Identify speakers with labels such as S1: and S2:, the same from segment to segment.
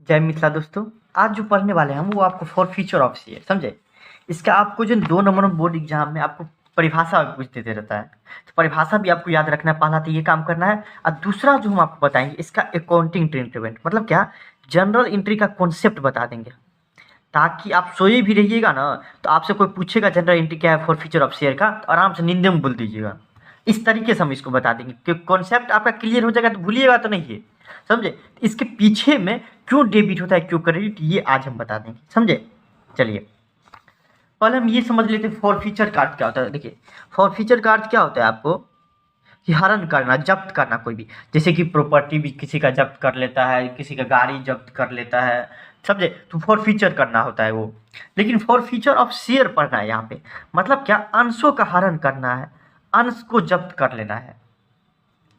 S1: जय मिथिला दोस्तों। आज जो पढ़ने वाले हैं हम वो आपको फॉर फ्यूचर ऑफ सी है, समझे। इसका आपको जो 2 नंबर बोर्ड एग्जाम में आपको परिभाषा कुछ देते रहता है, तो परिभाषा भी आपको याद रखना है। पहला तो ये काम करना है, और दूसरा जो हम आपको बताएंगे इसका अकाउंटिंग ट्रीटमेंट मतलब क्या, जनरल एंट्री का कॉन्सेप्ट बता देंगे, ताकि आप सोए भी रहिएगा ना तो आपसे कोई पूछेगा जनरल एंट्री क्या है फॉर फ्यूचर ऑफ शेयर का, तो आराम से नींदे में बोल दीजिएगा। इस तरीके से हम इसको बता देंगे कि कॉन्सेप्ट आपका क्लियर हो जाएगा, तो भूलिएगा तो नहीं है, समझे। इसके पीछे में क्यों डेबिट होता है क्यों क्रेडिट, ये आज हम बता देंगे, समझे। चलिए पहले हम ये समझ लेते हैं फॉर फ्यूचर कार्ड क्या होता है। देखिए फॉर फ्यूचर कार्ड क्या होता है, आपको कि हरण करना, जब्त करना कोई भी, जैसे कि प्रॉपर्टी भी किसी का जब्त कर लेता है, किसी का गाड़ी जब्त कर लेता है, समझे। तो फॉर फ्यूचर करना होता है वो। लेकिन फॉर फ्यूचर ऑफ शेयर पढ़ना है यहाँ पे, मतलब क्या, अंशों का हरण करना है, अंश को जब्त कर लेना है।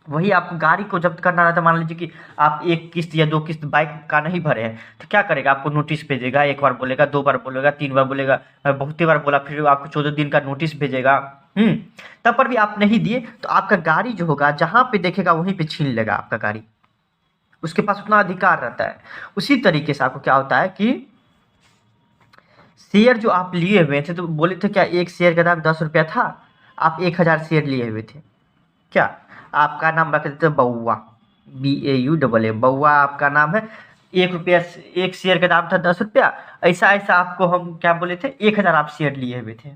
S1: वही आपको गाड़ी को जब्त करना रहता है, मान लीजिए कि आप एक किस्त या 2 किस्त बाइक का नहीं भरे हैं, तो क्या करेगा, आपको नोटिस भेजेगा। एक बार बोलेगा, 2 बार बोलेगा, 3 बार बोलेगा, बहुत ही बार बोला, फिर आपको 14 दिन का नोटिस भेजेगा। तब पर भी आप नहीं दिए तो आपका गाड़ी जो होगा जहाँ पे देखेगा वहीं पे छीन लेगा आपका गाड़ी, उसके पास उतना अधिकार रहता है। उसी तरीके से आपको क्या होता है कि शेयर जो आप लिए हुए थे, तो बोले थे क्या एक शेयर का दाम 10 रुपया था, आप 1,000 शेयर लिए हुए थे, क्या आपका नाम रख देते बउआ, BAU बउआ आपका नाम है। 1 रुपया एक शेयर का दाम था 10 रुपया, ऐसा ऐसा आपको हम क्या बोले थे, 1,000 आप शेयर लिए हुए थे,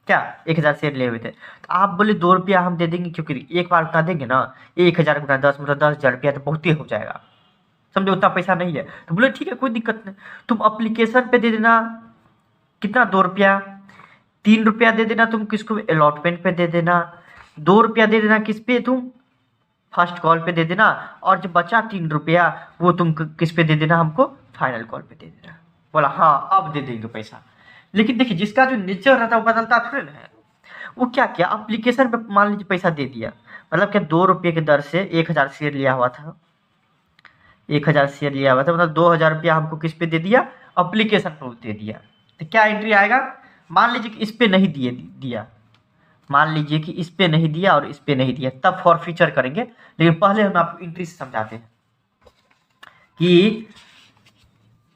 S1: क्या 1,000 शेयर लिए हुए थे। तो आप बोले 2 रुपया हम दे देंगे, क्योंकि एक बार उतना देंगे ना, 1,000 गुना 10 मतलब 10,000 रुपया, तो बहुत ही हो जाएगा, समझो उतना पैसा नहीं है। तो बोले ठीक है कोई दिक्कत नहीं, तुम अप्लीकेशन पे दे देना कितना, 2 रुपया, 3 रुपया दे देना तुम किसको, अलॉटमेंट पे दे देना, 2 रुपया दे देना किस पे, तुम फर्स्ट कॉल पे दे देना, और जो बचा 3 रुपया वो तुम किस पे दे देना, हमको फाइनल कॉल पे दे देना। बोला हाँ अब दे देंगे पैसा। लेकिन देखिए जिसका जो नेचर रहता है वो बदलता थोड़े ना है। वो क्या किया, अप्लीकेशन पे मान लीजिए पैसा दे दिया, मतलब क्या 2 रुपये की दर से 1,000 शेयर लिया हुआ था, 1,000 शेयर लिया हुआ था, मतलब 2,000 रुपया हमको किस पे दे दिया, अप्लीकेशन पे दे दिया। तो क्या एंट्री आएगा, मान लीजिए कि इस पे नहीं दिया, मान लीजिए कि इस पे नहीं दिया और इस पे नहीं दिया, तब फॉर फ्यूचर करेंगे। लेकिन पहले हम आपको एंट्री से समझाते हैं कि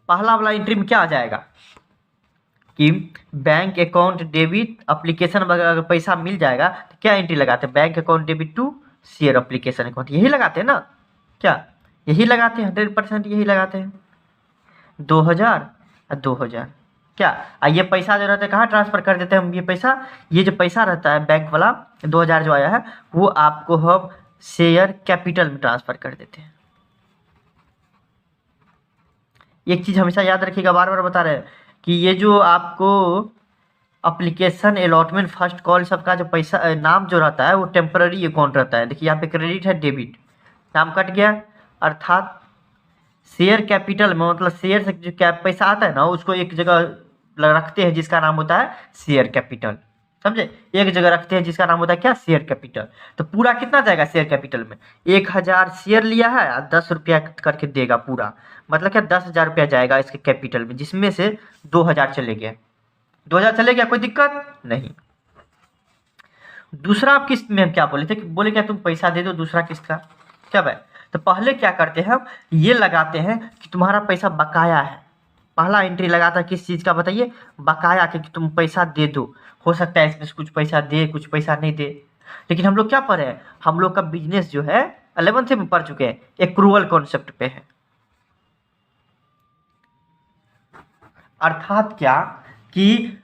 S1: पहला वाला एंट्री में क्या आ जाएगा कि बैंक अकाउंट डेबिट एप्लीकेशन, अगर पैसा मिल जाएगा तो क्या एंट्री लगाते हैं, bank account debit to share application account, यही लगाते हैं ना, क्या यही लगाते हैं, 100% यही लगाते हैं। 2,000 और 2,000, क्या ये पैसा जो रहता है कहाँ ट्रांसफर कर देते हैं हम, ये पैसा, ये जो पैसा रहता है बैंक वाला 2,000 जो आया है, वो आपको हम शेयर कैपिटल में ट्रांसफर कर देते हैं। एक चीज हमेशा याद रखिएगा, बार बार बता रहे हैं कि ये जो आपको अप्लीकेशन, अलॉटमेंट, फर्स्ट कॉल, सबका जो पैसा नाम जो रहता है वो टेम्पररी अकाउंट रहता है। देखिए यहाँ पे क्रेडिट है, डेबिट, नाम कट गया, अर्थात शेयर कैपिटल में, मतलब शेयर से जो क्या पैसा आता है ना, उसको एक जगह रखते हैं जिसका नाम होता है शेयर कैपिटल, समझे। एक जगह रखते हैं जिसका नाम होता है क्या, शेयर कैपिटल। तो पूरा कितना जाएगा शेयर कैपिटल में, 1,000 शेयर लिया है और 10 रुपया करके देगा पूरा, मतलब क्या 10,000 रुपया जाएगा इसके कैपिटल में, जिसमें से 2,000 चले गए, 2,000 चले गया, कोई दिक्कत नहीं। दूसरा आप किस्त में हम क्या बोले थे, कि बोले क्या तुम पैसा दे दो दूसरा किस्त का, क्या भाई। तो पहले क्या करते हैं हम, ये लगाते हैं कि तुम्हारा पैसा बकाया है। पहला एंट्री लगाता है किस चीज़ का बताइए, बकाया के, कि तुम पैसा दे दो। हो सकता है इसमें से कुछ पैसा दे कुछ पैसा नहीं दे, लेकिन हम लोग क्या पढ़े हैं, हम लोग का बिजनेस जो है 11th में पढ़ चुके हैं, एक्रूअल कॉन्सेप्ट पे है। अर्थात क्या कि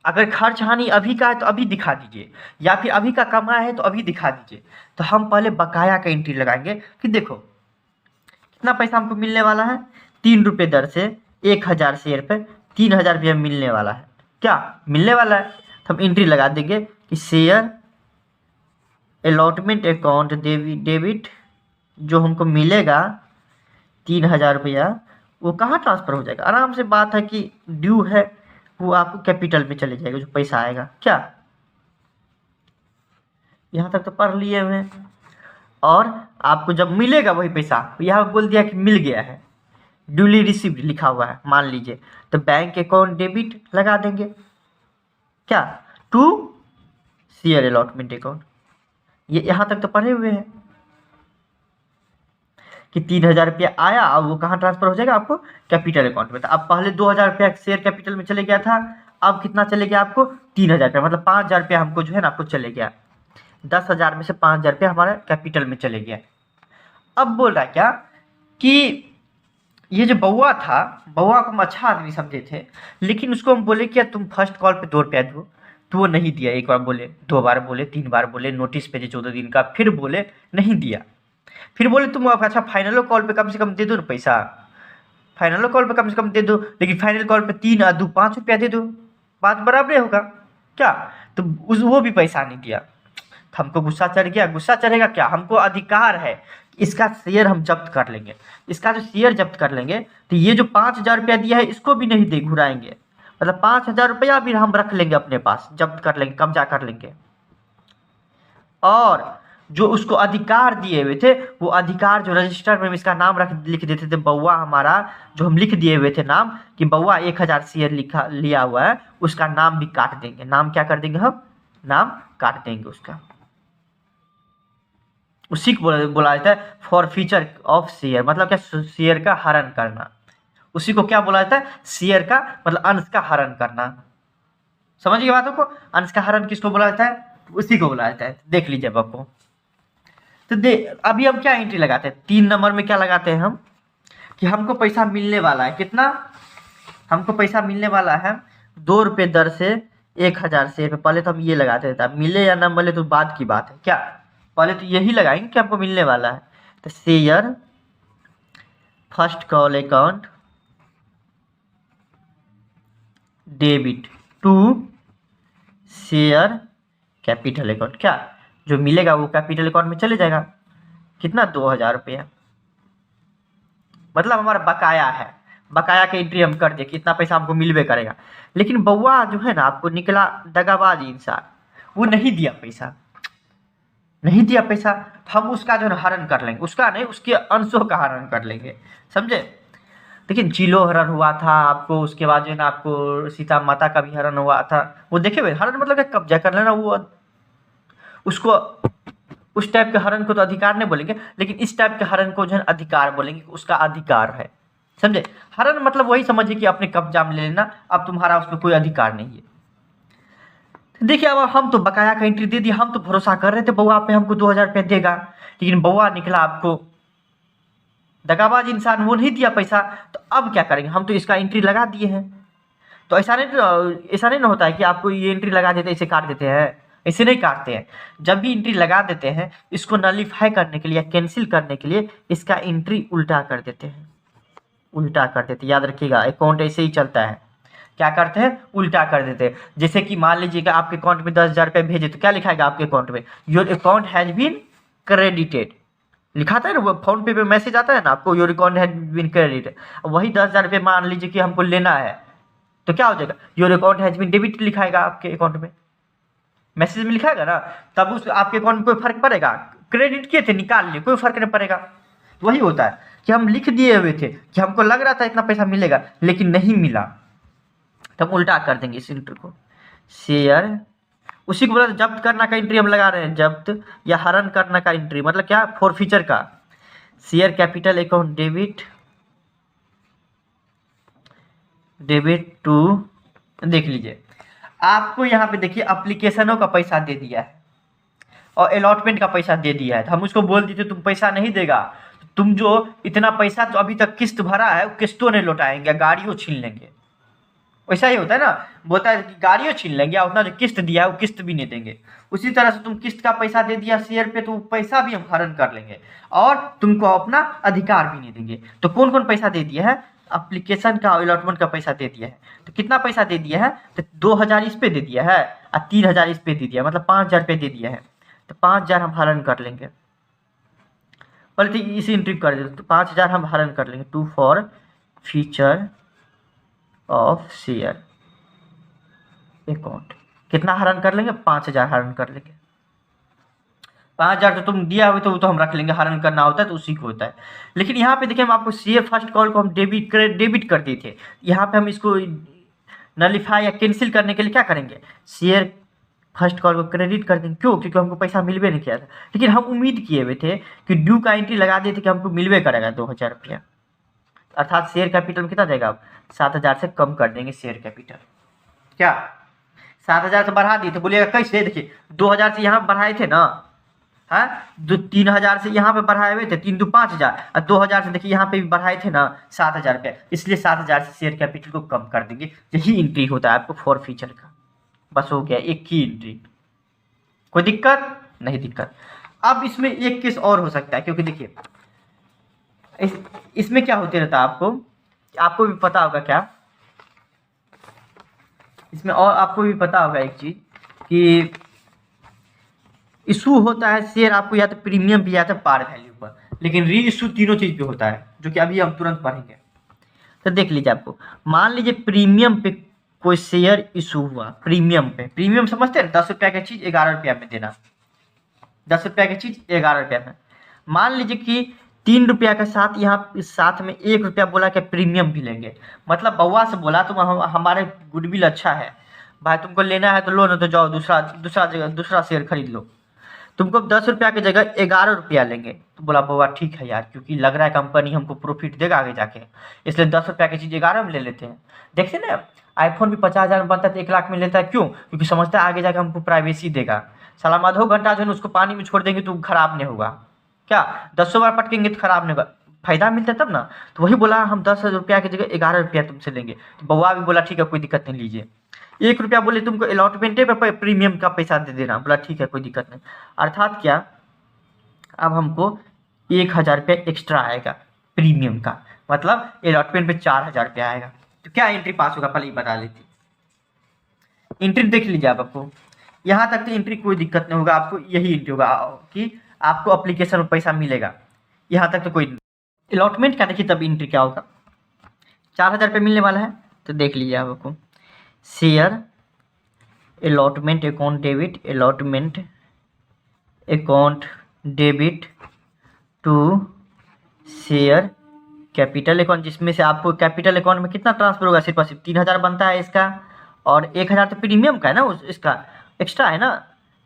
S1: अगर खर्च हानि अभी का है तो अभी दिखा दीजिए, या फिर अभी का कमाया है तो अभी दिखा दीजिए। तो हम पहले बकाया का एंट्री लगाएंगे कि देखो कितना पैसा हमको मिलने वाला है, 3 रुपये दर से 1,000 शेयर पे 3,000 रुपया मिलने वाला है, क्या मिलने वाला है। तो हम एंट्री लगा देंगे कि शेयर अलॉटमेंट अकाउंट डेबिट, जो हमको मिलेगा 3,000 रुपया, वो कहाँ ट्रांसफर हो जाएगा, आराम से बात है कि ड्यू है, वो आपको कैपिटल में चले जाएगा जो पैसा आएगा, क्या यहाँ तक तो पढ़ लिए हुए हैं। और आपको जब मिलेगा वही पैसा, यहाँ बोल दिया कि मिल गया है, ड्यूली रिसीव्ड लिखा हुआ है मान लीजिए, तो बैंक अकाउंट डेबिट लगा देंगे, क्या टू शेयर अलॉटमेंट अकाउंट। ये यहाँ तक तो पढ़े हुए हैं कि 3,000 रुपया आया, अब वो कहाँ ट्रांसफर हो जाएगा आपको, कैपिटल अकाउंट में। तो अब पहले 2,000 रुपया शेयर कैपिटल में चले गया था, अब कितना चले गया आपको, 3,000 रुपया, मतलब 5,000 रुपया हमको जो है ना आपको चले गया। 10,000 में से 5,000 रुपया हमारा कैपिटल में चले गया। अब बोल रहा है क्या कि ये जो बउआ था, बउआ को हम अच्छा आदमी समझे थे, लेकिन उसको हम बोले कि तुम फर्स्ट कॉल पे 2 रुपया दो, तो वो नहीं दिया। एक बार बोले, 2 बार बोले, 3 बार बोले, नोटिस भेजे 14 दिन का, फिर बोले नहीं दिया। फिर बोले तुम अच्छा फाइनलो कॉल पे कम से कम दे दो ना पैसा, फाइनलो कॉल पे कम से कम दे दो, लेकिन फाइनल कॉल पे 3 और 2 5 रुपया दे दो, बात बराबर होगा क्या। तो वो भी पैसा नहीं दिया। तो हमको गुस्सा चढ़ गया। गुस्सा चढ़ेगा क्या, हमको अधिकार है, इसका शेयर हम जब्त कर लेंगे। इसका जो शेयर जब्त कर लेंगे तो ये जो 5,000 रुपया दिया है इसको भी नहीं दे घुराएंगे, मतलब 5,000 रुपया भी हम रख लेंगे अपने पास, जब्त कर लेंगे, कब्जा कर लेंगे। और जो उसको अधिकार दिए हुए थे, वो अधिकार जो रजिस्टर में इसका नाम लिख देते थे, बउआ हमारा जो हम लिख दिए हुए थे नाम कि बउआ 1,000 शेयर लिया हुआ है, उसका नाम भी काट देंगे। नाम क्या कर देंगे हम, नाम काट देंगे उसका। उसी को बोला जाता है फॉरफीचर ऑफ शेयर, मतलब क्या, शेयर का हरण करना। उसी को क्या बोला जाता है, शेयर का मतलब अंश का हरण करना। समझ गए बातों को, अंश का हरण किसको बोला जाता है, उसी को बोला जाता है। देख लीजिए आपको। तो अभी हम क्या एंट्री लगाते हैं, 3 नंबर में क्या लगाते हैं हम, कि हमको पैसा मिलने वाला है। कितना, हमको पैसा मिलने वाला है 2 रुपये दर से 1,000 शेयर पे। पहले तो हम ये लगाते थे, मिले या ना मिले तो बाद की बात है क्या, पहले तो यही लगाएंगे कि हमको मिलने वाला है। तो share first call account debit to share capital account, क्या जो मिलेगा वो कैपिटल अकाउंट में चले जाएगा। कितना, 2,000 रुपया, मतलब हमारा बकाया है। बकाया की एंट्री हम कर दे कि इतना पैसा हमको मिलवे करेगा। लेकिन बउआ जो है ना आपको निकला दगाबाज इंसान, वो नहीं दिया पैसा, नहीं दिया पैसा। तो हम उसका जो है हरण कर लेंगे, उसका नहीं, उसके अंशों का हरण कर लेंगे, समझे। देखिए जिलो हरण हुआ था आपको, उसके बाद जो है ना आपको सीता माता का भी हरण हुआ था। वो देखे हुए हरण मतलब क्या, कब्जा कर लेना। वो उसको उस टाइप के हरण को तो अधिकार नहीं बोलेंगे, लेकिन इस टाइप के हरण को जो है अधिकार बोलेंगे, उसका अधिकार है, समझे। हरण मतलब वही समझिए कि अपने कब्जा में ले लेना, अब तुम्हारा उसमें कोई अधिकार नहीं है। तो देखिए अब हम तो बकाया का एंट्री दे दिया, हम तो भरोसा कर रहे थे बउआ पे हमको 2,000 रुपया देगा, लेकिन बउआ निकला आपको दगाबाज इंसान, वो नहीं दिया पैसा। तो अब क्या करेंगे, हम तो इसका एंट्री लगा दिए हैं। तो ऐसा नहीं ना होता है कि आपको ये एंट्री लगा देते इसे काट देते हैं, ऐसे नहीं काटते हैं। जब भी एंट्री लगा देते हैं, इसको नलीफाई करने के लिए या कैंसिल करने के लिए इसका एंट्री उल्टा कर देते हैं, उल्टा कर देते। याद रखिएगा अकाउंट ऐसे ही चलता है, क्या करते हैं, उल्टा कर देते हैं। जैसे कि मान लीजिएगा आपके अकाउंट में 10,000 रुपये भेजे, तो क्या लिखाएगा आपके अकाउंट में, your account has been credited, लिखा था ना, वो फोन पे मैसेज आता है ना आपको, your account has been credited. वही 10,000 रुपये मान लीजिए कि हमको लेना है, तो क्या हो जाएगा, your account has been debit लिखाएगा आपके अकाउंट में, मैसेज में लिखाएगा ना। तब उस आपके अकाउंट में कोई फर्क पड़ेगा, क्रेडिट किए थे निकाल लिए, कोई फर्क नहीं पड़ेगा। तो वही होता है कि हम लिख दिए हुए थे कि हमको लग रहा था इतना पैसा मिलेगा, लेकिन नहीं मिला, तो हम उल्टा कर देंगे इस एंट्री को। शेयर उसी को बोला जब्त करना का एंट्री हम लगा रहे हैं, जब्त या हरण करना का एंट्री, मतलब क्या, फॉरफीचर का। Share capital account debit to, देख लीजिए आपको यहाँ पे देखिए एप्लीकेशनों का पैसा दे दिया है और अलॉटमेंट का पैसा दे दिया है। तो हम उसको बोल देते तुम पैसा नहीं देगा, तुम जो इतना पैसा तो अभी तक किस्त भरा है वो किस्तों नहीं लौटाएंगे, गाड़ियों छीन लेंगे। वैसा ही होता है ना, बोलता है कि गाड़ियों छीन लेंगे, उतना जो किस्त दिया है वो किस्त भी नहीं देंगे। उसी तरह से तुम किस्त का पैसा दे दिया शेयर पे, तो पैसा भी हम हरण कर लेंगे और तुमको अपना अधिकार भी नहीं देंगे। तो कौन कौन पैसा दे दिया है, एप्लीकेशन का अलॉटमेंट का पैसा दे दिया है। तो कितना पैसा दे दिया है, तो 2,000 इस पे दे दिया है और 3,000 इस पे दे दिया, मतलब 5,000 रुपये दे दिया है। तो 5,000 हम हरण कर लेंगे, पहले तो इसी एंट्री कर देते, तो 5,000 हम हरण कर लेंगे। To forfeiture of share account, कितना हरण कर लेंगे, 5,000 हरण कर लेंगे। 5,000 तो तुम दिया हुआ तो वो तो हम रख लेंगे, हरण करना होता है तो उसी को होता है। लेकिन यहाँ पे देखिए हम आपको शेयर फर्स्ट कॉल को हम डेबिट कर दिए थे, यहाँ पे हम इसको नलीफाई या कैंसिल करने के लिए क्या करेंगे, शेयर फर्स्ट कॉल को क्रेडिट कर देंगे। क्यों? क्योंकि हमको पैसा मिलवे नहीं किया था, लेकिन हम उम्मीद किए हुए थे कि ड्यू का एंट्री लगा दिए थे कि हमको मिलवे करेगा 2000 रुपया, अर्थात शेयर कैपिटल में कितना देगा? 7000 से कम कर देंगे शेयर कैपिटल। क्या 7000 से बढ़ा दिए थे? बोलिएगा कैसे? देखिए 2000 से यहाँ बढ़ाए थे ना, हाँ 3000 से यहाँ पे बढ़ाए हुए थे, 3 2 5000, और 2000 से देखिए यहाँ पे भी बढ़ाए थे ना 7000 रुपये, इसलिए 7000 से शेयर कैपिटल को कम कर देंगे। यही एंट्री होता है आपको फॉर फ्यूचर का। बस हो गया, एक ही एंट्री। कोई दिक्कत नहीं? दिक्कत। अब इसमें एक केस और हो सकता है, क्योंकि देखिए इसमें क्या होते रहता है, आपको भी पता होगा क्या इसमें, और आपको भी पता होगा एक चीज कि इशू होता है शेयर आपको या तो प्रीमियम पे या तो पार वैल्यू पर, लेकिन री इशू तीनों चीज पे होता है, जो कि अभी हम तुरंत पढ़ेंगे। तो देख लीजिए, आपको मान लीजिए प्रीमियम पे कोई शेयर इशू हुआ, प्रीमियम पे, प्रीमियम समझते हैं? 10 रुपया की चीज 11 रुपया में देना, 10 रुपया की चीज 11 रुपया में। मान लीजिए कि 3 रुपया के साथ यहाँ साथ में 1 रुपया बोला कि प्रीमियम भी लेंगे, मतलब बउआ से बोला तुम हमारे गुडविल अच्छा है भाई, तुमको लेना है तो लो, ना तो जाओ दूसरा शेयर खरीद लो, तुमको 10 रुपया की जगह 11 रुपया लेंगे। तो बोला बउआ ठीक है यार, क्योंकि लग रहा है कंपनी हमको प्रॉफिट देगा आगे जाके, इसलिए 10 रुपया की चीज़ 11 में ले लेते हैं। देखते ना, आईफोन भी 50,000 में बनता है तो 1 लाख में लेता है। क्यों? क्योंकि समझता है आगे जाके हमको प्राइवेसी देगा। साला आधो घंटा जो है उसको पानी में छोड़ देंगे तो खराब नहीं होगा। क्या 10 बार पटकेंगे तो खराब नहीं होगा, फायदा मिलता है तब ना। तो वही बोला हम 10 रुपया की जगह 11 रुपया तुमसे लेंगे। तो बउआ भी बोला ठीक है कोई दिक्कत नहीं, लीजिए। 1 रुपया बोले तुमको अलॉटमेंटे पे प्रीमियम का पैसा दे देना, बोला ठीक है कोई दिक्कत नहीं। अर्थात क्या, अब हमको 1000 रुपया एक्स्ट्रा आएगा प्रीमियम का, मतलब अलॉटमेंट पे 4000 रुपया आएगा। तो क्या एंट्री पास होगा? पहले ही बता देती, एंट्री देख लीजिए आपको यहाँ तक तो एंट्री कोई दिक्कत नहीं होगा, आपको यही एंट्री होगा कि आपको एप्लीकेशन में पैसा मिलेगा, यहाँ तक तो कोई। अलॉटमेंट का देखिए तब एंट्री क्या होगा, 4000 रुपये मिलने वाला है। तो देख लीजिए आपको, share allotment account debit, allotment account debit to share capital account, जिसमें से आपको कैपिटल अकाउंट में कितना ट्रांसफर होगा? सिर्फ 3000 बनता है इसका, और 1000 तो प्रीमियम का है ना, इसका एक्स्ट्रा है ना।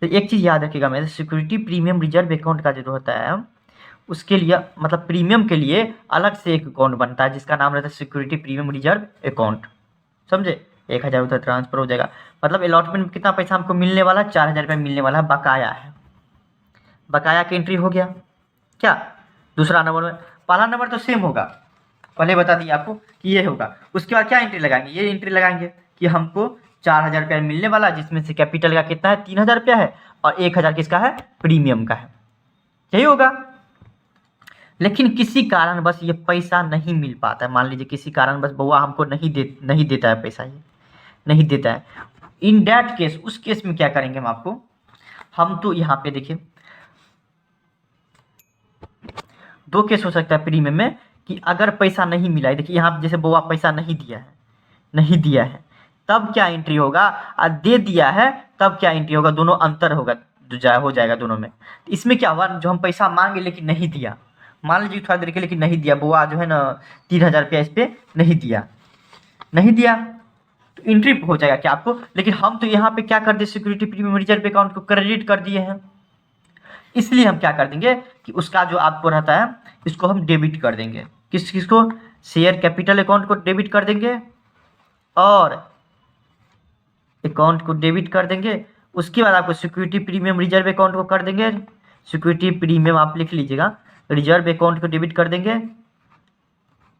S1: तो एक चीज़ याद रखिएगा मेरे, सिक्योरिटी प्रीमियम रिजर्व अकाउंट का जो होता है उसके लिए, मतलब प्रीमियम के लिए अलग से एक अकाउंट बनता है जिसका नाम रहता है सिक्योरिटी प्रीमियम रिजर्व अकाउंट, समझे? 1000 उधर ट्रांसफर हो जाएगा, मतलब अलॉटमेंट में कितना पैसा हमको मिलने वाला है? 4000 रुपये मिलने वाला है, बकाया है। बकाया की एंट्री हो गया क्या? दूसरा नंबर में, पहला नंबर तो सेम होगा, पहले बता दिया आपको कि ये होगा। उसके बाद क्या एंट्री लगाएंगे? ये एंट्री लगाएंगे कि हमको 4000 रुपया मिलने वाला, जिसमें से कैपिटल का कितना है? 3000 रुपया है, और 1000 किसका है? प्रीमियम का है, यही होगा। लेकिन किसी कारण बस ये पैसा नहीं मिल पाता है, मान लीजिए किसी कारण बस बउआ हमको नहीं देता है पैसा, ये नहीं देता है। इन दैट केस, उस केस में क्या करेंगे हम तो यहाँ पे देखिए 2 केस हो सकता है प्रीमियम में, कि अगर पैसा नहीं मिला है, देखिए यहाँ जैसे बउआ पैसा नहीं दिया है तब क्या एंट्री होगा, और दे दिया है तब क्या एंट्री होगा, दोनों अंतर होगा, हो जाएगा दोनों में। तो इसमें क्या हुआ, जो हम पैसा मांगे लेकिन नहीं दिया, मान लीजिए थोड़ा देर के लेकिन नहीं दिया, बुआ जो है ना 3000 रुपया इस पर नहीं दिया तो एंट्री हो जाएगा क्या आपको। लेकिन हम तो यहाँ पे क्या कर दिए, सिक्योरिटी प्रीमियम रिजर्व अकाउंट को क्रेडिट कर दिए हैं, इसलिए हम क्या कर देंगे कि उसका जो आपको रहता है इसको हम डेबिट कर देंगे। किसको? शेयर कैपिटल अकाउंट को डेबिट कर देंगे, और अकाउंट को डेबिट कर देंगे। उसके बाद आपको सिक्योरिटी प्रीमियम रिजर्व अकाउंट को कर देंगे, सिक्योरिटी प्रीमियम आप लिख लीजिएगा, रिजर्व अकाउंट को डेबिट कर देंगे।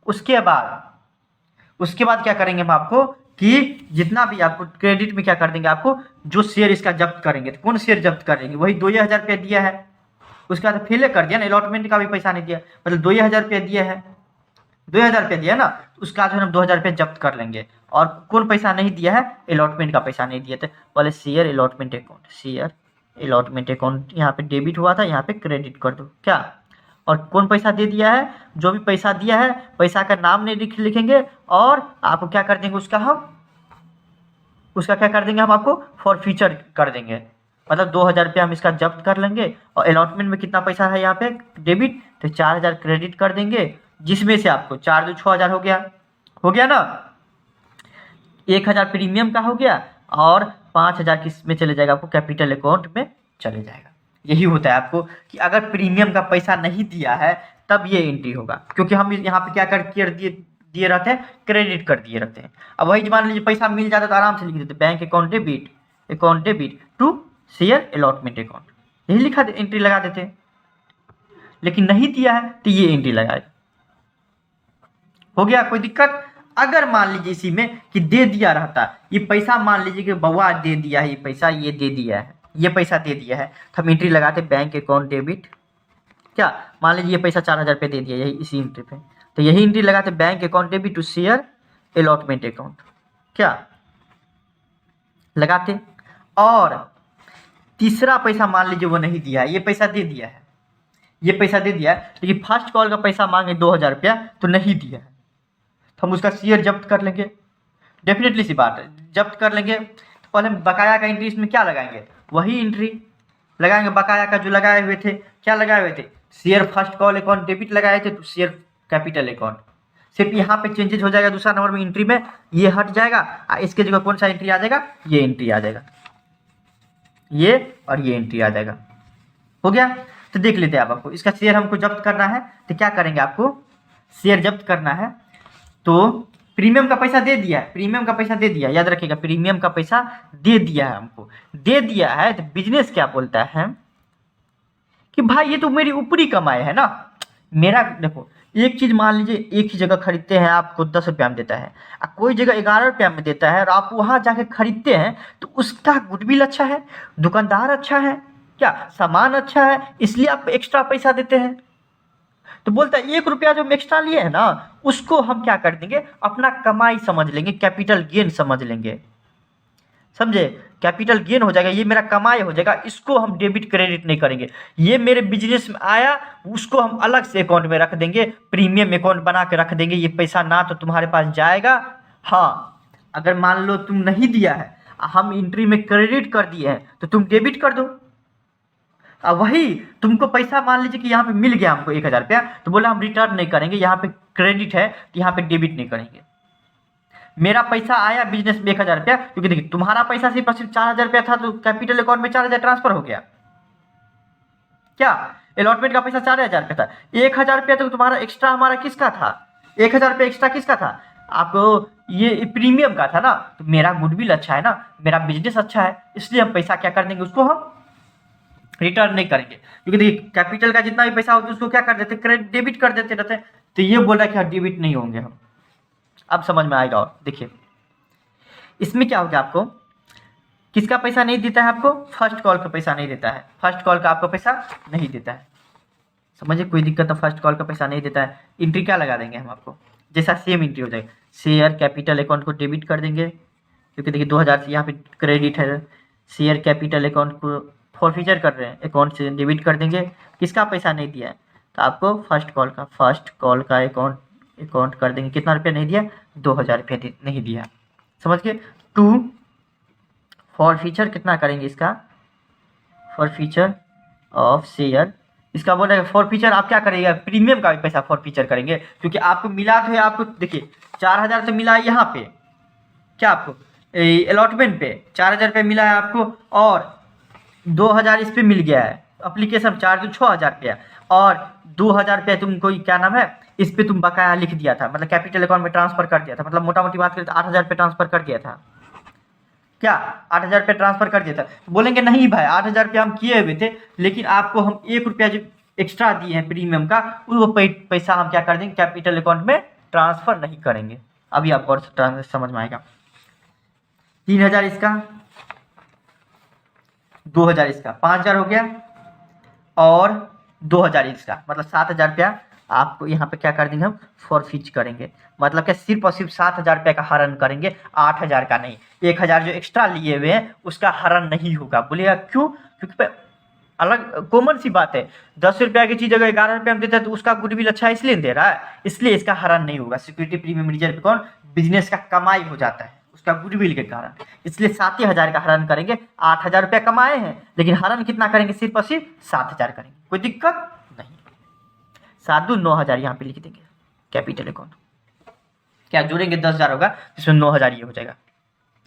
S1: उसके बाद क्या करेंगे हम आपको कि जितना भी आपको क्रेडिट में क्या कर देंगे, आपको जो शेयर इसका जब्त करेंगे, तो कौन शेयर जब्त करेंगे? वही 2000 रुपया दिया है, उसका तो फेल कर दिया ना, अलॉटमेंट का भी पैसा नहीं दिया, मतलब 2000 रुपया दिया है, 2000 रुपया दिया ना, उसका जो है हम 2000 रुपया जब्त कर लेंगे। और कौन पैसा नहीं दिया है? अलॉटमेंट का पैसा नहीं दिया था, बोले शेयर अलॉटमेंट अकाउंट यहाँ पे डेबिट हुआ था, यहाँ पे क्रेडिट कर दो क्या। और कौन पैसा दे दिया है? जो भी पैसा दिया है, पैसा का नाम नहीं लिखेंगे, और आपको क्या कर देंगे, उसका क्या कर देंगे, हम आपको फॉर फ्यूचर कर देंगे, मतलब 2000 रुपया हम इसका जब्त कर लेंगे। और अलॉटमेंट में कितना पैसा है यहाँ पे डेबिट, तो 4000 क्रेडिट कर देंगे, जिसमें से आपको 4 2 6000 हो गया ना, 1000 प्रीमियम का हो गया, और 5,000 किस में चले जाएगा, आपको कैपिटल अकाउंट में चले जाएगा। यही होता है आपको कि अगर प्रीमियम का पैसा नहीं दिया है तब ये एंट्री होगा, क्योंकि हम यहाँ पे क्या कर दिए रहते हैं, क्रेडिट कर दिए रहते हैं। अब वही मान लीजिए पैसा मिल जाता तो आराम से लिख देते bank account debit to share allotment account, यही लिखा एंट्री लगा देते हैं। लेकिन नहीं दिया है तो ये एंट्री लगाएगा। हो गया, कोई दिक्कत? अगर मान लीजिए इसी में कि दे दिया रहता, ये पैसा मान लीजिए कि बउआ दे दिया है, ये पैसा ये दे दिया है, ये पैसा दे दिया है, तो हम एंट्री लगाते बैंक अकाउंट डेबिट, क्या मान लीजिए ये पैसा 4,000 रुपये दे दिया यही इसी एंट्री पे, तो यही एंट्री लगाते bank account debit to share allotment account, क्या लगाते। और तीसरा पैसा मान लीजिए वो नहीं दिया है, ये पैसा दे दिया है, ये पैसा दे दिया है, लेकिन फर्स्ट कॉल का पैसा मांगे 2,000 रुपया तो नहीं दिया है, तो हम उसका शेयर जब्त कर लेंगे। डेफिनेटली सी बात है, जब्त कर लेंगे तो पहले हम बकाया का एंट्री इसमें क्या लगाएंगे, वही एंट्री लगाएंगे बकाया का जो लगाए हुए थे। क्या लगाए हुए थे, share first call account debit लगाए थे तो शेयर कैपिटल अकाउंट। सिर्फ यहाँ पे चेंजेज हो जाएगा, दूसरा नंबर में एंट्री में ये हट जाएगा, इसके जगह कौन सा एंट्री आ जाएगा, ये एंट्री आ जाएगा, ये और ये एंट्री आ जाएगा। हो गया, तो देख लेते हैं आपको इसका शेयर हमको जब्त करना है तो क्या करेंगे, आपको शेयर जब्त करना है तो प्रीमियम का पैसा दे दिया है, प्रीमियम का पैसा दे दिया, याद रखिएगा प्रीमियम का पैसा दे दिया है, हमको दे दिया है। तो बिजनेस क्या बोलता है कि भाई ये तो मेरी ऊपरी कमाई है ना, मेरा देखो एक चीज मान लीजिए एक ही जगह खरीदते हैं आपको 10 रुपया में देता है, कोई जगह 11 रुपया में देता है और आप वहां जाके खरीदते हैं तो उसका गुडविल अच्छा है, दुकानदार अच्छा है, क्या सामान अच्छा है, इसलिए आप एक्स्ट्रा पैसा देते हैं। तो बोलता है 1 रुपया जो हम एक्स्ट्रा लिए है ना उसको हम क्या कर देंगे, अपना कमाई समझ लेंगे, कैपिटल गेन समझ लेंगे, समझे, कैपिटल गेन हो जाएगा, ये मेरा कमाई हो जाएगा, इसको हम डेबिट क्रेडिट नहीं करेंगे। ये मेरे बिजनेस में आया उसको हम अलग से अकाउंट में रख देंगे, प्रीमियम अकाउंट बना के रख देंगे, ये पैसा ना तो तुम्हारे पास जाएगा। हाँ, अगर मान लो तुम नहीं दिया है, हम एंट्री में क्रेडिट कर दिए हैं तो तुम डेबिट कर दो। अब वही तुमको पैसा मान लीजिए कि यहाँ पे मिल गया हमको 1,000 रुपया, तो बोला हम रिटर्न नहीं करेंगे, यहाँ पे क्रेडिट है तो यहाँ पे डेबिट नहीं करेंगे। मेरा पैसा आया बिजनेस में 1,000 रुपया, क्योंकि देखिए तुम्हारा पैसा सिर्फ 4,000 रुपया था तो कैपिटल अकाउंट में 4,000 ट्रांसफर हो गया, क्या अलॉटमेंट का पैसा 4,000 रुपया था, 1,000 रुपया तो तुम्हारा एक्स्ट्रा हमारा किसका था, 1,000 रुपया एक्स्ट्रा किसका था, आपको ये प्रीमियम का था ना। तो मेरा गुडविल अच्छा है ना, मेरा बिजनेस अच्छा है, इसलिए हम पैसा क्या कर देंगे, उसको हम रिटर्न नहीं करेंगे, क्योंकि देखिए कैपिटल का जितना भी पैसा होता है उसको क्या कर देते, क्रेडिट डेबिट कर देते रहते हैं। तो ये बोला कि हाँ डेबिट नहीं होंगे हम, अब समझ में आएगा। और देखिए इसमें क्या होगा, आपको किसका पैसा नहीं देता है, आपको फर्स्ट कॉल का पैसा नहीं देता है, फर्स्ट कॉल का आपको पैसा नहीं देता है, समझिए कोई दिक्कत है, फर्स्ट कॉल का पैसा नहीं देता है। एंट्री क्या लगा देंगे हम आपको, जैसा सेम एंट्री हो जाएगा, शेयर कैपिटल अकाउंट को डेबिट कर देंगे, क्योंकि देखिए 2,000 से यहाँ पे क्रेडिट है, शेयर कैपिटल अकाउंट को फॉरफीचर कर रहे हैं, अकाउंट से डेबिट कर देंगे। किसका पैसा नहीं दिया है, तो आपको फर्स्ट कॉल का अकाउंट कर देंगे, कितना रुपया नहीं दिया, 2,000 रुपया नहीं दिया, समझ गए। टू फॉरफीचर कितना करेंगे, इसका फॉरफीचर ऑफ शेयर, इसका बोल रहे हैं फॉरफीचर आप क्या करेंगे, प्रीमियम का भी पैसा फॉरफीचर करेंगे, क्योंकि आपको मिला तो है, आपको देखिए 4,000 तो मिला है यहाँ पे, क्या आपको अलॉटमेंट पे 4,000 रुपये मिला है आपको, और 2,000 इस पे मिल गया है, एप्लीकेशन चार्ज 6,000 रुपया, और 2,000 रुपया तुमको क्या नाम है इस पे तुम बकाया लिख दिया था, मतलब कैपिटल अकाउंट में ट्रांसफर कर दिया था, मतलब मोटा मोटी बात करें तो 8,000 रुपये ट्रांसफर कर दिया था, क्या 8,000 रुपये ट्रांसफर कर दिया था। तो बोलेंगे नहीं भाई 8,000 रुपया हम किए हुए थे, लेकिन आपको हम 1 रुपया जो एक्स्ट्रा दिए हैं प्रीमियम का, वो पैसा हम क्या कर देंगे, कैपिटल अकाउंट में ट्रांसफर नहीं करेंगे। अभी आपको और समझ में आएगा। 3,000 इसका, 2,000 इसका, 5,000 हो गया, और 2,000 इसका, मतलब 7,000 रुपया आपको यहाँ पे क्या कर देंगे, हम फॉरफीच करेंगे, मतलब क्या सिर्फ और सिर्फ 7,000 रुपये का हरण करेंगे, 8,000 का नहीं। 1,000 जो एक्स्ट्रा लिए हुए हैं उसका हरण नहीं होगा। बोलिएगा क्यों, क्योंकि अलग कॉमन सी बात है, 10 रुपया की चीज़ अगर 11 रुपये में देता है तो उसका गुडविल अच्छा है इसलिए दे रहा है, इसलिए इसका हरण नहीं होगा। Security premium reserve account business का कमाई हो जाता है उसका गुडविल के कारण, इसलिए 7,000 का हरण करेंगे। 8,000 रुपया कमाए हैं लेकिन हरण कितना करेंगे, सिर्फ और सिर्फ 7,000 करेंगे, कोई दिक्कत नहीं। 7 दूनी 9,000 यहाँ पे लिख देंगे कैपिटल अकाउंट, क्या जोड़ेंगे 10,000 होगा जिसमें 9,000 ये हो जाएगा,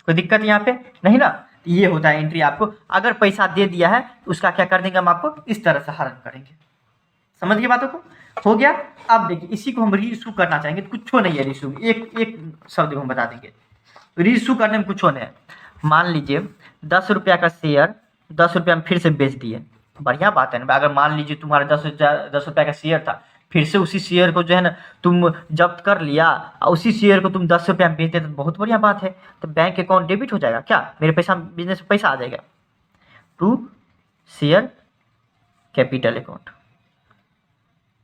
S1: कोई दिक्कत यहाँ पे नहीं ना। ये होता है एंट्री आपको। अगर पैसा दे दिया है तो उसका क्या कर देंगे हम आपको इस तरह से हरण करेंगे। समझ गए बातों को? हो गया। अब देखिए इसी को हम रीइशू करना चाहेंगे तो कुछ नहीं है रीइशू, एक शब्द हम बता देंगे। रीइशू करने में कुछ नहीं है। मान लीजिए 10 रुपया का शेयर 10 रुपया में फिर से बेच दिए, बढ़िया बात है ना। अगर मान लीजिए तुम्हारा 10 रुपया का शेयर था, फिर से उसी शेयर को जो है ना तुम जब्त कर लिया और उसी शेयर को तुम 10 रुपया में बेचते तो बहुत बढ़िया बात है। तो बैंक अकाउंट डेबिट हो जाएगा, क्या मेरे पैसा बिजनेस में पैसा आ जाएगा टू शेयर कैपिटल अकाउंट।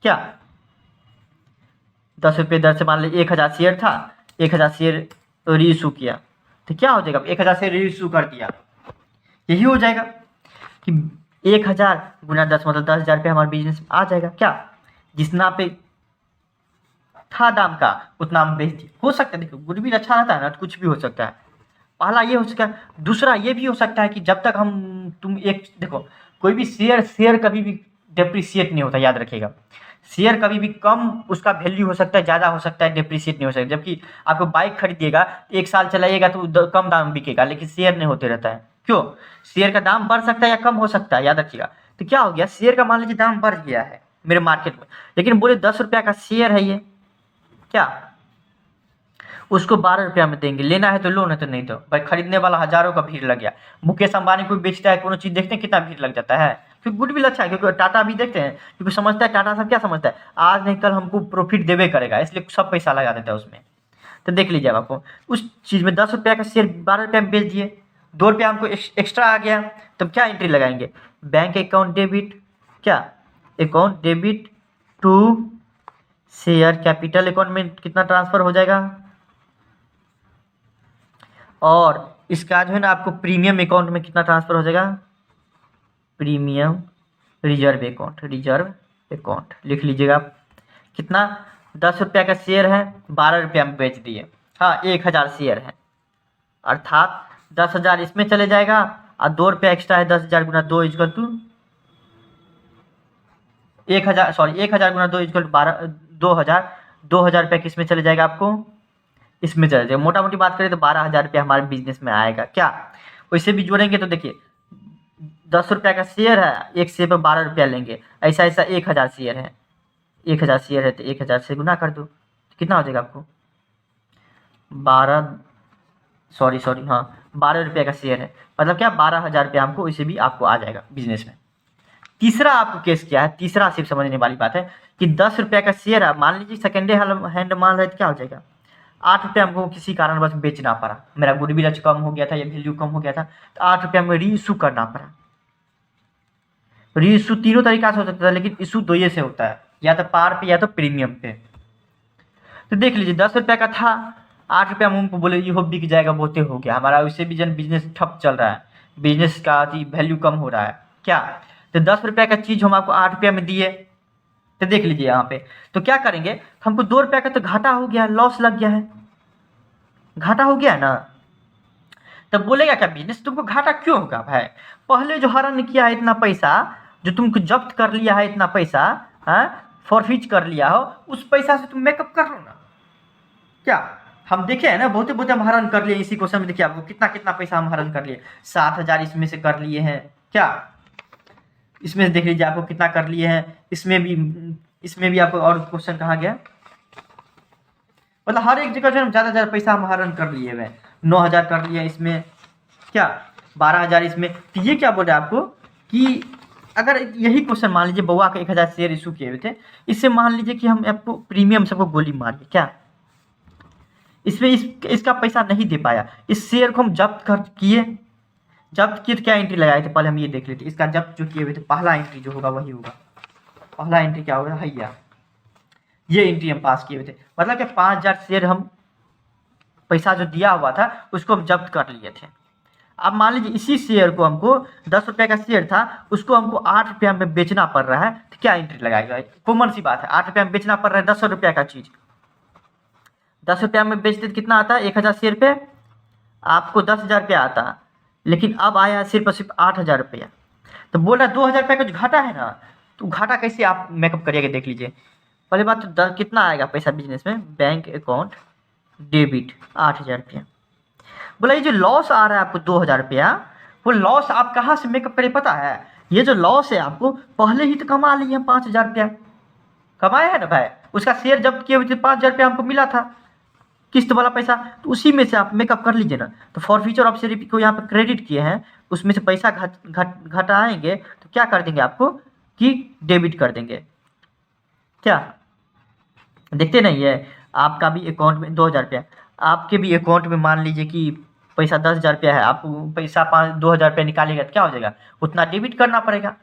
S1: क्या 10 रुपये दर से मान लीजिए 1000 शेयर था, 1000 शेयर रीइशू किया तो क्या हो जाएगा, 1000 शेयर रीइशू कर दिया, यही हो जाएगा कि 1000 गुना 10 मतलब 10,000 रुपये हमारे बिजनेस में आ जाएगा। क्या जितना पे था दाम का उतना हम बेच दिए। हो सकता है, देखो गुडविल अच्छा रहता है ना तो कुछ भी हो सकता है। पहला ये हो सकता है, दूसरा ये भी हो सकता है कि जब तक हम तुम एक देखो कोई भी शेयर कभी भी डेप्रिसिएट नहीं होता, याद रखिएगा। शेयर कभी भी कम उसका वैल्यू हो सकता है, ज़्यादा हो सकता है, डेप्रिसिएट नहीं हो सकता। जबकि आपको बाइक खरीदिएगा 1 साल चलाइएगा तो कम दाम में बिकेगा, लेकिन शेयर नहीं होते रहता है। क्यों? शेयर का दाम बढ़ सकता है या कम हो सकता है, याद रखिएगा। तो क्या हो गया, शेयर का मान लीजिए दाम बढ़ गया है मेरे मार्केट में, लेकिन बोले 10 रुपया का शेयर है ये, क्या उसको 12 रुपया में देंगे। लेना है तो लो, नहीं तो नहीं दो। भाई खरीदने वाला हजारों का भीड़ लग गया। मुकेश अंबानी कोई बेचता है कोनो चीज़, देखते हैं कितना भीड़ लग जाता है, क्योंकि गुडविल अच्छा है। क्योंकि टाटा भी देखते हैं, क्योंकि समझता है टाटा सब क्या समझता है, आज नहीं कल हमको प्रॉफिट देवे करेगा, इसलिए सब पैसा लगा देता है उसमें। तो देख लीजिए आपको उस चीज़ में 10 रुपया का शेयर 12 रुपया में बेच दिए, 2 रुपया हमको एक्स्ट्रा आ गया, तब क्या एंट्री लगाएंगे, बैंक अकाउंट डेबिट, क्या account debit to share capital account में कितना ट्रांसफर हो जाएगा, और इसका जो है ना आपको प्रीमियम अकाउंट में कितना ट्रांसफर हो जाएगा, प्रीमियम रिजर्व अकाउंट लिख लीजिएगा आप। कितना, 10 रुपया का शेयर है 12 रुपया में बेच दिए, हाँ 1000 शेयर है, अर्थात 10,000 इसमें चले जाएगा और 2 रुपया एक्स्ट्रा है, 10,000 गुना 2 इजकल टू 1000, सॉरी 1000 गुना 2 इजकल टू 2000, 2000 रुपया किस में चले जाएगा आपको, इसमें चले जाएगा। मोटा मोटी बात करें तो 12,000 रुपया हमारे बिजनेस में आएगा। क्या वैसे भी जोड़ेंगे तो देखिए 10 रुपया का शेयर है, एक शेयर पर 12 रुपया लेंगे, ऐसा ऐसा 1000 शेयर है, 1000 शेयर है तो 1000 से गुना कर दो, कितना हो जाएगा आपको 12 रुपया का शेयर है, मतलब क्या 12,000 रुपया हमको इसे भी आपको आ जाएगा बिजनेस में। तीसरा आपको केस क्या है, तीसरा सिर्फ समझने वाली बात है कि 10 रुपया का शेयर है, मान लीजिए सेकेंड हैंड माल है तो क्या हो जाएगा, 8 रुपया हमको किसी कारणवश बेचना पड़ा, मेरा गुडविल आज कम हो गया था या वैल्यू कम हो गया था, तो 8 रुपया में रीइशू करना पड़ा। रीइशू तीनों तरीका से हो सकता है, लेकिन इशू दो ये से होता है, या तो पार पे या तो प्रीमियम पे। तो देख लीजिए 10 रुपया का था, 8 रुपया में हमको बोले ये हो बिक जाएगा, बहुते हो गया हमारा, उससे भी जन बिजनेस ठप चल रहा है, बिजनेस का वैल्यू कम हो रहा है। क्या तो 10 रुपया का चीज़ हम आपको 8 रुपया में दिए, तो देख लीजिए यहाँ पे तो क्या करेंगे, हमको 2 रुपया का तो घाटा हो गया, लॉस लग गया है, घाटा हो गया है ना। तब बोलेगा क्या बिजनेस तुमको घाटा क्यों होगा भाई, पहले जो हरण किया है इतना पैसा, जो तुमको जब्त कर लिया है इतना पैसा, फॉरफिट कर लिया हो, उस पैसा से तुम मेकअप कर लो ना। क्या हम देखे हैं ना, बहुत बहुत हम हरण कर लिए इसी क्वेश्चन में। देखिए आपको कितना कितना पैसा हम हरण कर लिए, 7,000 इसमें से कर लिए हैं, क्या इसमें से देख लीजिए आपको कितना कर लिए हैं, इसमें भी आपको, और क्वेश्चन कहाँ गया, मतलब हर एक जगह जो है ज़्यादा ज़्यादा पैसा हम हरण कर लिए हुए, 9,000 कर लिया इसमें, क्या 12,000 इसमें। तो ये क्या बोल रहा है आपको कि अगर यही क्वेश्चन मान लीजिए बउआ का 1,000 शेयर इशू किए हुए थे, इससे मान लीजिए कि हम आपको प्रीमियम सबको गोली मारिए, क्या इसमें इसका पैसा नहीं दे पाया, इस शेयर को हम जब्त किए तो क्या एंट्री लगाए थे, पहले हम ये देख लेते। इसका जब्त जो किए हुए थे पहला एंट्री जो होगा वही होगा, पहला एंट्री क्या होगा, हैया ये एंट्री हम पास किए हुए थे, मतलब कि 5,000 शेयर हम पैसा जो दिया हुआ था उसको हम जब्त कर लिए थे। अब मान लीजिए इसी शेयर को हमको 10 रुपया का शेयर था, उसको हमको 8 रुपया में बेचना पड़ रहा है, तो क्या एंट्री लगाएगा, कॉमन सी बात है, 8 रुपया में बेचना पड़ रहा है 10 रुपया का चीज़, 10 रुपया में बेचते तो कितना आता है, 1,000 शेयर पे आपको 10,000 रुपया आता, लेकिन अब आया सिर्फ 8,000 रुपया, तो बोल रहा है 2,000 रुपया का घाटा है ना, तो घाटा कैसे आप मेकअप करिएगा, देख लीजिए। पहली बात तो कितना आएगा पैसा बिजनेस में, बैंक अकाउंट डेबिट 8,000 रुपया, बोला ये जो लॉस आ रहा है आपको 2,000 रुपया, वो लॉस आप कहाँ से मेकअप करें पता है? ये जो लॉस है आपको पहले ही तो कमा लिए हम 5,000 रुपया कमाए हैं ना भाई, उसका शेयर जब्त किए हुए थे 5,000 रुपया हमको मिला था किस्त वाला पैसा, तो उसी में से आप मेकअप कर लीजिए ना। तो फॉर फ्यूचर ऑप्शन को यहाँ पर क्रेडिट किए हैं, उसमें से पैसा घटाएंगे तो क्या कर देंगे आपको कि डेबिट कर देंगे। क्या देखते नहीं है? आपका भी अकाउंट में 2,000 रुपया, आपके भी अकाउंट में मान लीजिए कि पैसा 10,000 रुपया है, आप पैसा 2,000 रुपया निकालिएगा तो क्या हो जाएगा, उतना डेबिट करना पड़ेगा।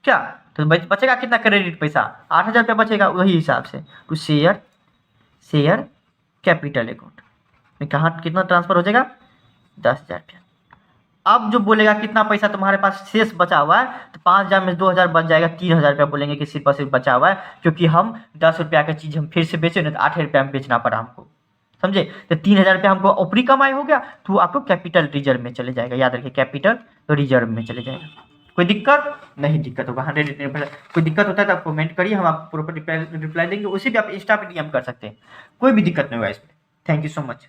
S1: क्या तो बचेगा कितना क्रेडिट पैसा? 8,000 रुपया बचेगा। वही हिसाब से तो शेयर कैपिटल अकाउंट में कहाँ कितना ट्रांसफर हो जाएगा? 10,000 रुपया। अब जो बोलेगा कितना पैसा तुम्हारे पास शेष बचा हुआ है, तो 5,000 में 2,000 बच जाएगा, 3,000 रुपया बोलेंगे कि सिर्फ और सिर्फ बचा हुआ है, क्योंकि हम 10 रुपया का चीज़ हम फिर से बेचे ना तो 8 रुपया में बेचना पड़ा हमको, समझे? तो 3,000 रुपया हमको ऊपरी कमाई हो गया, तो वो आपको कैपिटल रिजर्व में चले जाएगा। याद रखिए कैपिटल रिजर्व में चले जाएगा। कोई दिक्कत नहीं? दिक्कत होगा 100%। कोई दिक्कत होता है तो आप कमेंट करिए, हम आपको प्रॉपर रिप्लाई देंगे। उसी भी आप इंस्टा पे डीएम कर सकते हैं, कोई भी दिक्कत नहीं होगा इसमें। Thank you so much.